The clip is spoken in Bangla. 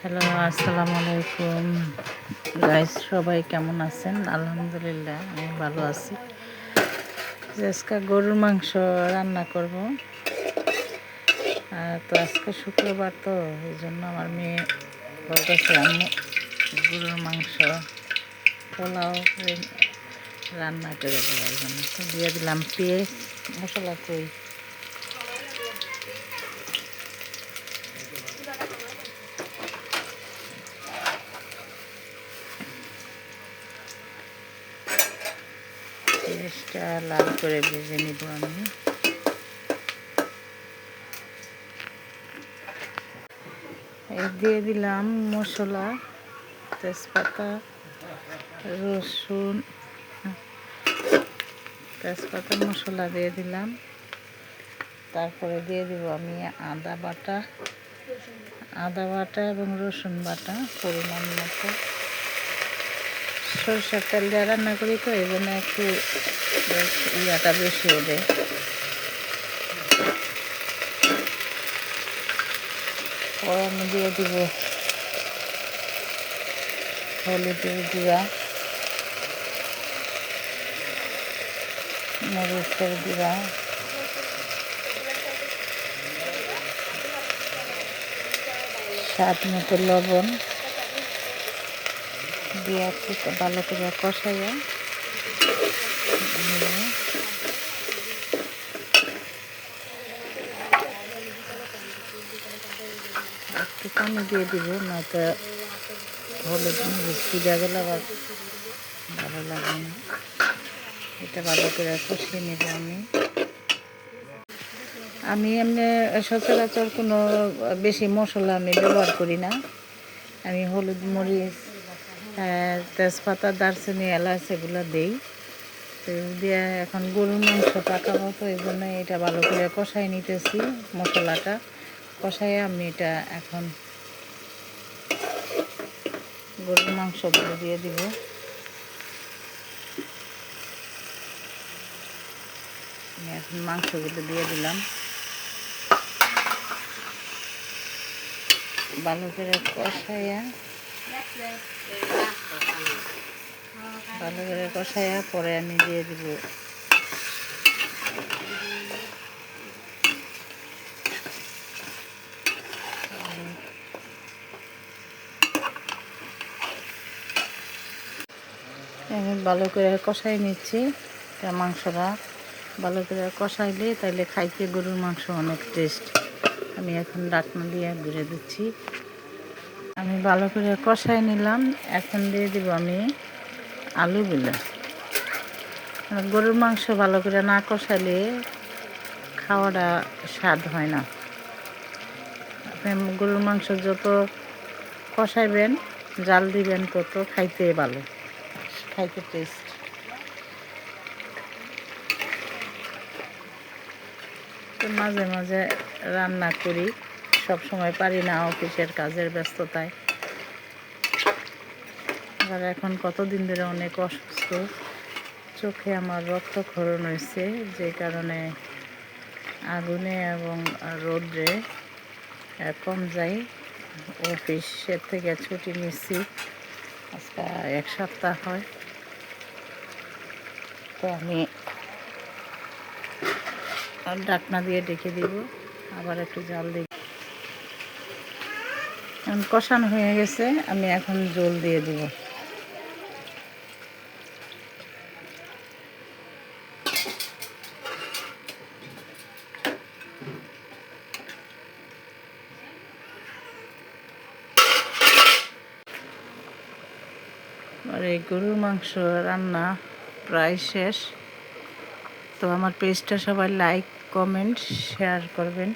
হ্যালো, আসসালামু আলাইকুম গাইস, সবাই কেমন আছেন? আলহামদুলিল্লাহ, আমি ভালো আছি। আজকে গরুর মাংস রান্না করব। তো আজকে শুক্রবার, তো এই জন্য আমার মেয়ে বলতেছে আমি গরুর মাংস পোলাও রান্না করে দেওয়ার জন্য। তো দিয়ে দিলাম পেঁয়াজ, মশলা কই পেঁয়াজটা লাল করে ভেজে নিব আমি। দিয়ে দিলাম মশলা, তেজপাতা, রসুন, তেজপাতা মশলা দিয়ে দিলাম। তারপরে দিয়ে দিব আমি আদা বাটা এবং রসুন বাটা পরিমাণ মতো। সরষের তেল দিয়ে রান্না করি, তো এই জন্য একটু ইয়াটা বেশি ওঠে। পরে আমি দিয়ে দিব হলুদের গুঁড়া, মরিচের গুঁড়া, স্বাদ মতো লবণ দিয়ে একটু ভালো করে কষাইয়া একটু পানি দিয়ে দিব, নয়তো হলুদ মরিচ পুড়ে গেলে আবার ভালো লাগে না। এটা ভালো করে কষিয়ে নেব আমি এমনি সচরাচর কোনো বেশি মশলা আমি ব্যবহার করি না। আমি হলুদ মরিচ, তেজপাতা, দারচিনি, এলাচ এগুলো দিই। তো দিয়ে এখন গরুর মাংস পাকাবো, তো এই জন্য এটা ভালো করে কষাই নিতেছি। মশলাটা কষাইয়ে আমি এটা এখন গরুর মাংসগুলো দিয়ে দিব। আমি এখন মাংসগুলো দিয়ে দিলাম, ভালো করে কষাইয়া পরে আমি দিয়ে দিব আমি ভালো করে কষাই নিচ্ছি। মাংসটা ভালো করে কষাইলে তাইলে খাইতে গরুর মাংস অনেক টেস্ট। আমি এখন ঢাকনা দিয়ে ঘুরে দিচ্ছি। আমি ভালো করে কষাই নিলাম, এখন দিয়ে দিব আমি আলুগুলো। গরুর মাংস ভালো করে না কষাইলে খাওয়াটা স্বাদ হয় না। আপনি গরুর মাংস যত কষাইবেন, জাল দিবেন, তত খাইতে ভালো, খাইতে টেস্ট। তো মাঝে মাঝে রান্না করি, সব সময় পারি না, অফিসের কাজের ব্যস্ততায়। আর এখন কতদিন ধরে অনেক অসুস্থ, চোখে আমার রক্তক্ষরণ হয়েছে, যে কারণে আগুনে এবং রোদ্রে কম যাই। অফিসের থেকে ছুটি নিচ্ছি, আজকে 1 সপ্তাহ হয়। তো আমি ঢাকনা দিয়ে ডেকে দিব, আবার একটু জাল দিব। কষানো হয়ে গেছে, আমি এখন জল দিয়ে দিব। আর এই গরুর মাংস রান্না প্রায় শেষ। তো আমার পেজটা সবাই লাইক, কমেন্ট, শেয়ার করবেন।